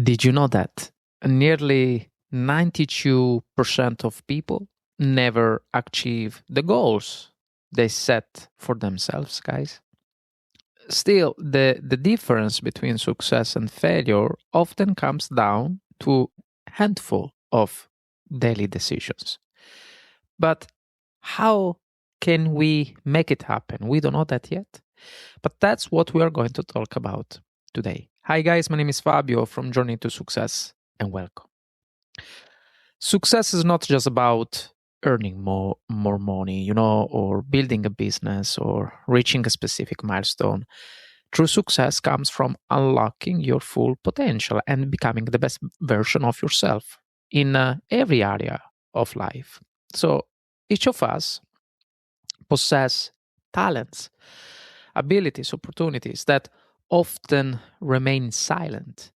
Did you know that nearly 92% of people never achieve the goals they set for themselves, guys? Still, the difference between success and failure often comes down to a handful of daily decisions. But how can we make it happen? We don't know that yet. But that's what we are going to talk about today. Hi, guys. My name is Fabio from Journey to Success, and welcome. Success is not just about earning more money, or building a business or reaching a specific milestone. True success comes from unlocking your full potential and becoming the best version of yourself in every area of life. So each of us possess talents, abilities, opportunities that often remain silent.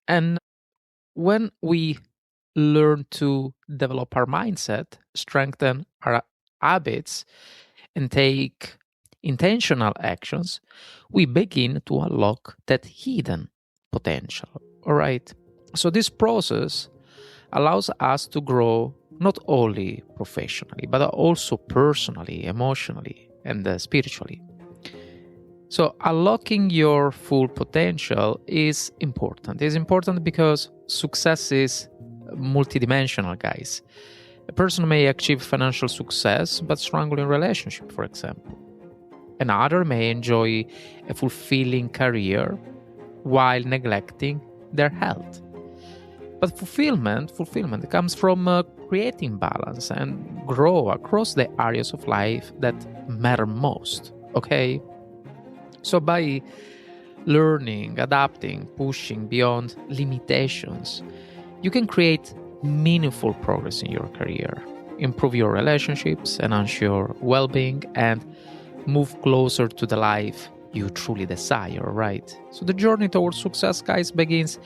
And when we learn to develop our mindset, strengthen our habits, and take intentional actions, we begin to unlock that hidden potential. All right. So this process allows us to grow not only professionally, but also personally, emotionally, and spiritually. So unlocking your full potential is important. It's important because success is multidimensional, guys. A person may achieve financial success but struggle in relationship, for example. Another may enjoy a fulfilling career while neglecting their health. But fulfillment comes from creating balance and grow across the areas of life that matter most. Okay? So by learning, adapting, pushing beyond limitations, you can create meaningful progress in your career, improve your relationships, enhance your well-being, and move closer to the life you truly desire, right? So the journey towards success, guys, begins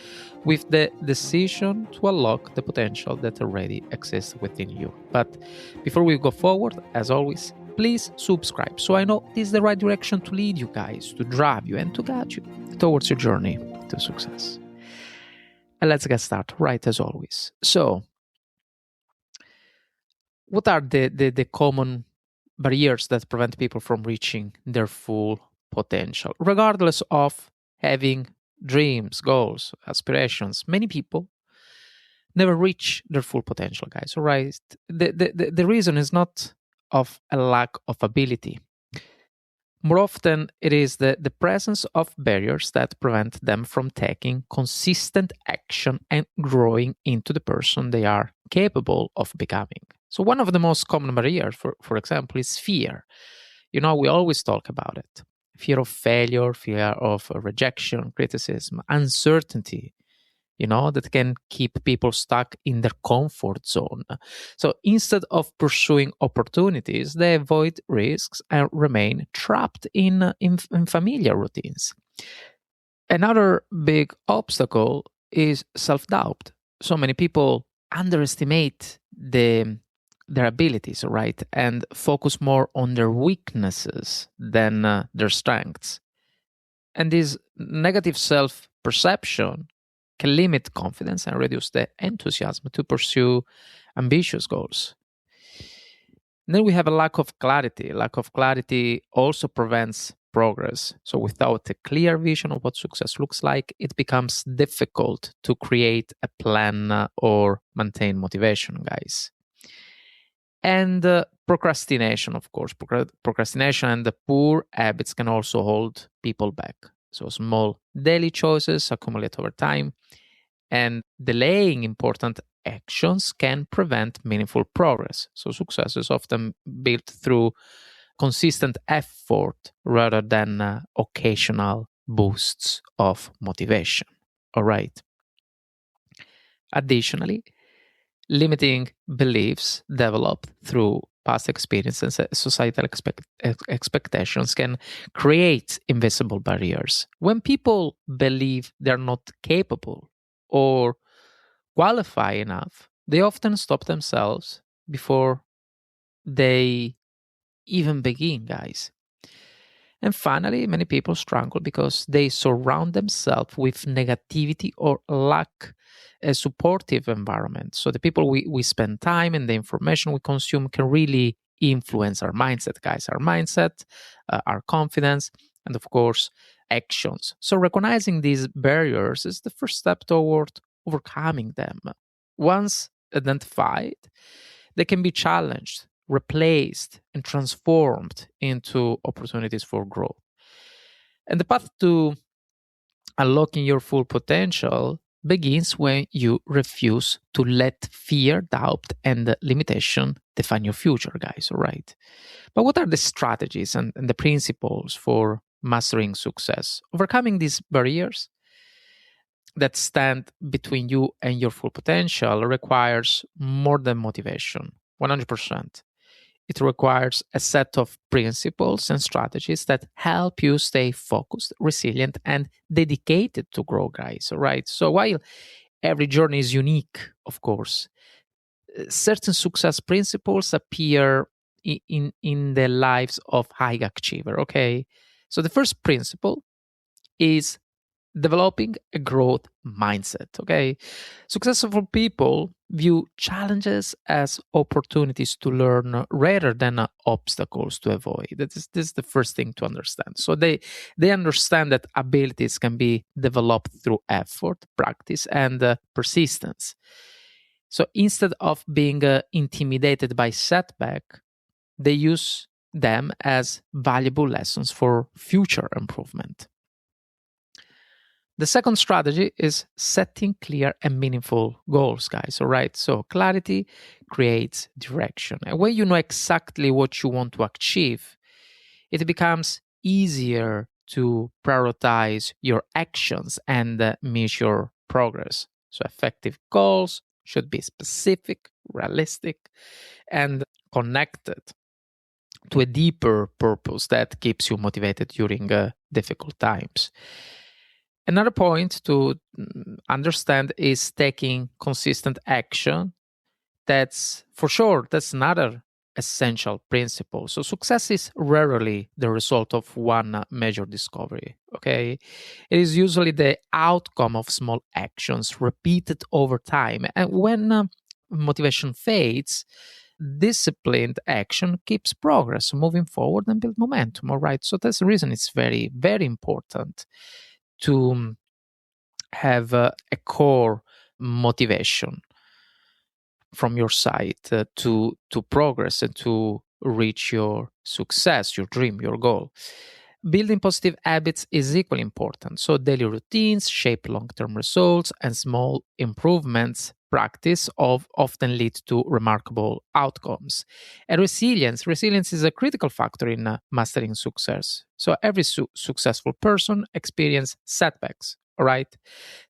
with the decision to unlock the potential that already exists within you. But before we go forward, as always, please subscribe so I know this is the right direction to lead you guys, to drive you, and to guide you towards your journey to success. And let's get started, right, as always. So, what are the common barriers that prevent people from reaching their full potential? Regardless of having dreams, goals, aspirations, many people never reach their full potential, guys. All right. The reason is not of a lack of ability. More often, it is the presence of barriers that prevent them from taking consistent action and growing into the person they are capable of becoming. So one of the most common barriers, for example, is fear. We always talk about it. Fear of failure, fear of rejection, criticism, uncertainty, that can keep people stuck in their comfort zone. So instead of pursuing opportunities, they avoid risks and remain trapped in familiar routines. Another big obstacle is self-doubt. So many people underestimate their abilities, right? And focus more on their weaknesses than their strengths. And this negative self-perception can limit confidence and reduce the enthusiasm to pursue ambitious goals. And then we have a lack of clarity. Lack of clarity also prevents progress. So without a clear vision of what success looks like, it becomes difficult to create a plan or maintain motivation, guys. And procrastination, of course. Procrastination and the poor habits can also hold people back. So small daily choices accumulate over time, and delaying important actions can prevent meaningful progress. So success is often built through consistent effort rather than occasional boosts of motivation. All right. Additionally, limiting beliefs developed through past experiences and societal expectations can create invisible barriers. When people believe they're not capable or qualify enough, they often stop themselves before they even begin, guys. And finally, many people struggle because they surround themselves with negativity or lack a supportive environment. So the people we spend time and the information we consume can really influence our mindset, guys. Our mindset, our confidence, and of course, actions. So recognizing these barriers is the first step toward overcoming them. Once identified, they can be challenged, replaced, and transformed into opportunities for growth. And the path to unlocking your full potential begins when you refuse to let fear, doubt, and limitation define your future, guys. All right. But what are the strategies and the principles for mastering success? Overcoming these barriers that stand between you and your full potential requires more than motivation, 100%. It requires a set of principles and strategies that help you stay focused, resilient, and dedicated to grow, guys. All right. So while every journey is unique, of course, certain success principles appear in the lives of high achiever. Okay. So the first principle is developing a growth mindset. Okay. Successful people view challenges as opportunities to learn rather than obstacles to avoid. This is the first thing to understand. So they understand that abilities can be developed through effort, practice, and persistence. So instead of being intimidated by setback, they use them as valuable lessons for future improvement. The second strategy is setting clear and meaningful goals, guys. All right. So clarity creates direction. And when you know exactly what you want to achieve, it becomes easier to prioritize your actions and measure progress. So effective goals should be specific, realistic, and connected to a deeper purpose that keeps you motivated during difficult times. Another point to understand is taking consistent action. That's for sure, that's another essential principle. So success is rarely the result of one major discovery. Okay. It is usually the outcome of small actions repeated over time. And when motivation fades, disciplined action keeps progress moving forward and build momentum. All right. So that's the reason it's very, very important to have a core motivation from your side to progress and to reach your success, your dream, your goal. Building positive habits is equally important. So daily routines shape long-term results, and small improvements practice often lead to remarkable outcomes. And resilience is a critical factor in mastering success. So every successful person experiences setbacks. All right,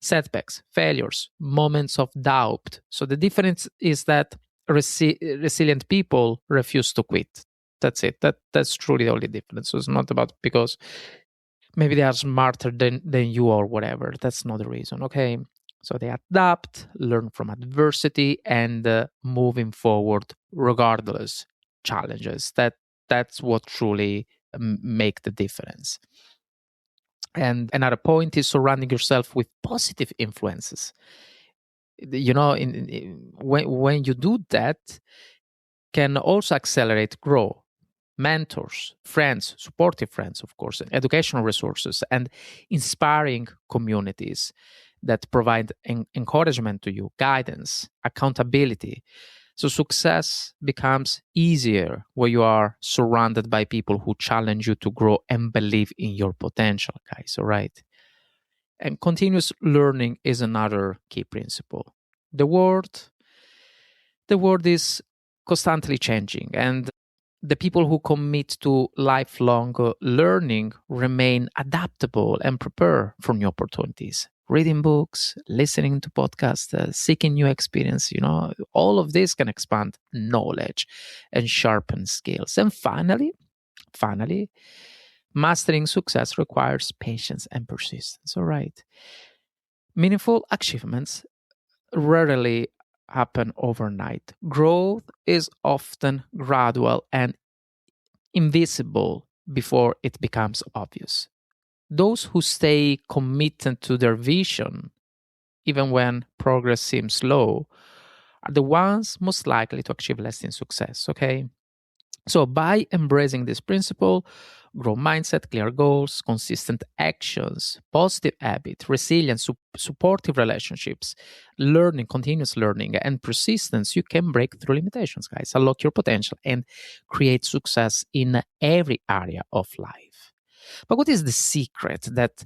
setbacks, failures, moments of doubt. So the difference is that resilient people refuse to quit. That's it. That's truly the only difference. So it's not about because maybe they are smarter than you or whatever. That's not the reason. Okay. So they adapt, learn from adversity, and moving forward regardless challenges. That's what truly make the difference. And another point is surrounding yourself with positive influences. You know, when you do that, can also accelerate growth. Mentors, friends, supportive friends, of course, educational resources, and inspiring communities that provide encouragement to you, guidance, accountability. So success becomes easier where you are surrounded by people who challenge you to grow and believe in your potential, guys. All right. And continuous learning is another key principle. The world, the world is constantly changing, and the people who commit to lifelong learning remain adaptable and prepare for new opportunities. Reading books, listening to podcasts, seeking new experience, all of this can expand knowledge and sharpen skills. And finally, mastering success requires patience and persistence. All right. Meaningful achievements rarely happen overnight. Growth is often gradual and invisible before it becomes obvious. Those who stay committed to their vision even when progress seems slow, are the ones most likely to achieve lasting success. Okay. So, by embracing this principle, growth mindset, clear goals, consistent actions, positive habit, resilience, supportive relationships, learning, continuous learning, and persistence, you can break through limitations, guys, unlock your potential, and create success in every area of life. But what is the secret that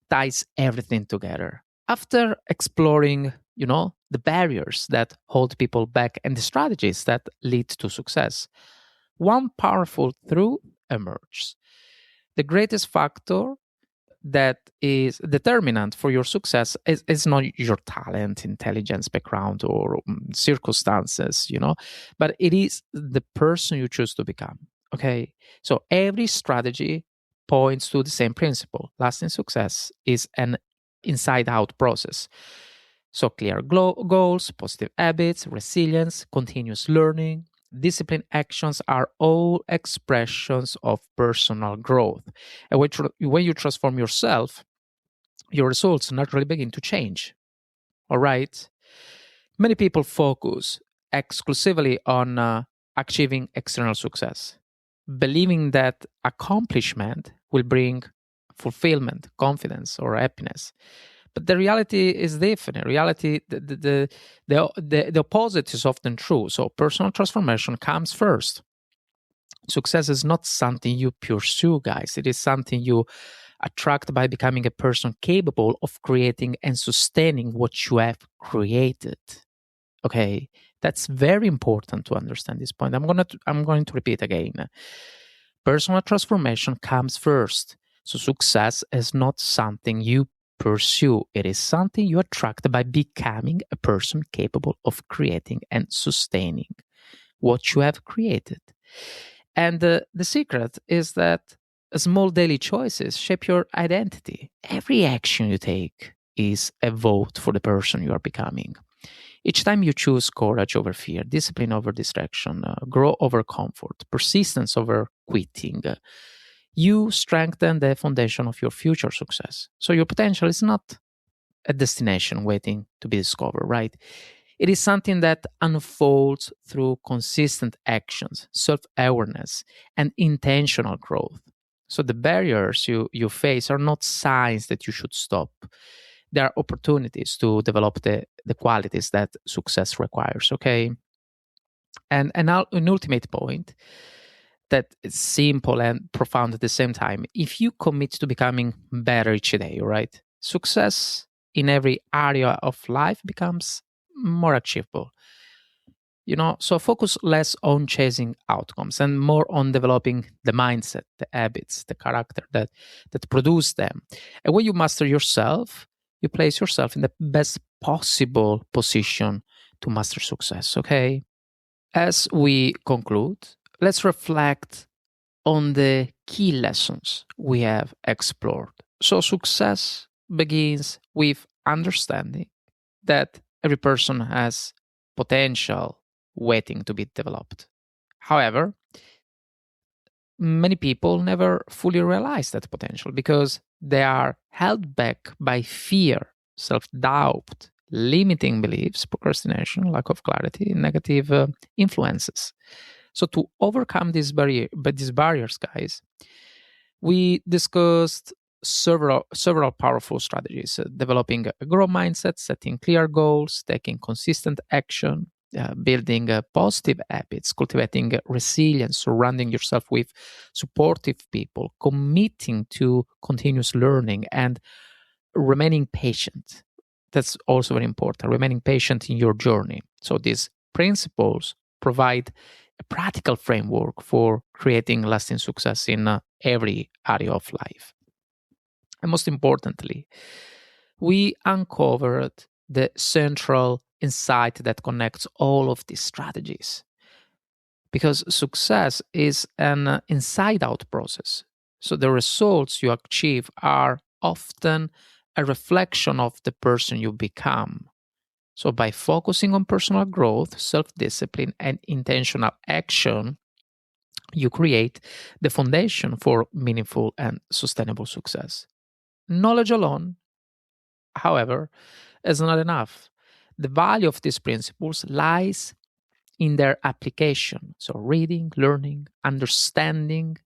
ties everything together? After exploring, the barriers that hold people back and the strategies that lead to success, one powerful truth emerges. The greatest factor that is determinant for your success is not your talent, intelligence, background, or circumstances, but it is the person you choose to become. Okay. So every strategy points to the same principle. Lasting success is an inside out process. So clear goals, positive habits, resilience, continuous learning, discipline actions are all expressions of personal growth. And when you transform yourself, your results naturally begin to change. All right. Many people focus exclusively on achieving external success, believing that accomplishment will bring fulfillment, confidence, or happiness. But the reality is different. Reality, the opposite is often true. So personal transformation comes first. Success is not something you pursue, guys. It is something you attract by becoming a person capable of creating and sustaining what you have created. Okay, that's very important to understand this point. I'm going to repeat again. Personal transformation comes first. So success is not something you pursue. It is something you attract by becoming a person capable of creating and sustaining what you have created. And the secret is that small daily choices shape your identity. Every action you take is a vote for the person you are becoming. Each time you choose courage over fear, discipline over distraction, grow over comfort, persistence over quitting, you strengthen the foundation of your future success. So your potential is not a destination waiting to be discovered, right? It is something that unfolds through consistent actions, self awareness, and intentional growth. So the barriers you face are not signs that you should stop. They are opportunities to develop the qualities that success requires, okay? And an ultimate point that is simple and profound at the same time. If you commit to becoming better each day, right? Success in every area of life becomes more achievable. So focus less on chasing outcomes and more on developing the mindset, the habits, the character that produce them. And when you master yourself, you place yourself in the best possible position to master success. Okay. As we conclude, let's reflect on the key lessons we have explored. So success begins with understanding that every person has potential waiting to be developed. However, many people never fully realize that potential because they are held back by fear, self doubt, limiting beliefs, procrastination, lack of clarity, negative influences. So, to overcome these barriers, guys, we discussed several powerful strategies: developing a growth mindset, setting clear goals, taking consistent action, building positive habits, cultivating resilience, surrounding yourself with supportive people, committing to continuous learning, and remaining patient. That's also very important, remaining patient in your journey. So these principles provide a practical framework for creating lasting success in every area of life. And most importantly, we uncovered the central insight that connects all of these strategies. Because success is an inside out process. So the results you achieve are often a reflection of the person you become. So by focusing on personal growth, self discipline, and intentional action, you create the foundation for meaningful and sustainable success. Knowledge alone, however, is not enough. The value of these principles lies in their application. So, reading, learning, understanding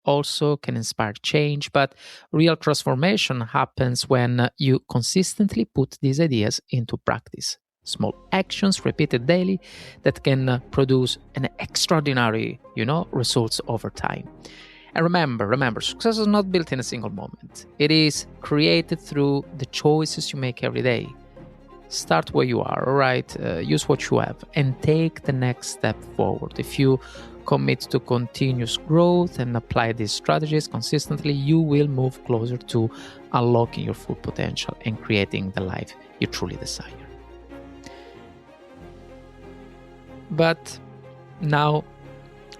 also can inspire change, but real transformation happens when you consistently put these ideas into practice. Small actions repeated daily that can produce an extraordinary, results over time. And remember, success is not built in a single moment. It is created through the choices you make every day. Start where you are, all right? Use what you have and take the next step forward. If you commit to continuous growth and apply these strategies consistently, you will move closer to unlocking your full potential and creating the life you truly desire. But now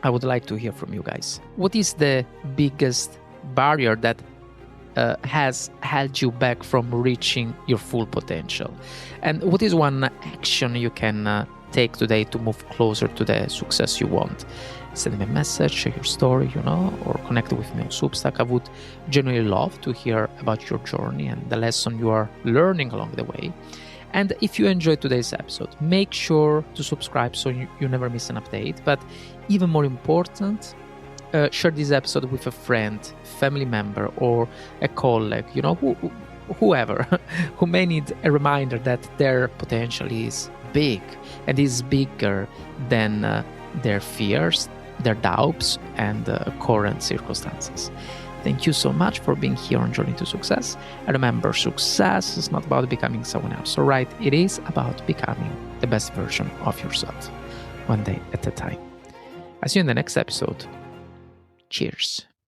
I would like to hear from you guys. What is the biggest barrier that has held you back from reaching your full potential? And what is one action you can take today to move closer to the success you want? Send me a message, share your story, or connect with me on Substack. I would genuinely love to hear about your journey and the lesson you are learning along the way. And if you enjoyed today's episode, make sure to subscribe so you never miss an update. But even more important, share this episode with a friend, family member, or a colleague, whoever who may need a reminder that their potential is big and is bigger than their fears, their doubts, and current circumstances. Thank you so much for being here on Journey to Success. And remember, success is not about becoming someone else, all right? It is about becoming the best version of yourself, one day at a time. I'll see you in the next episode. Cheers.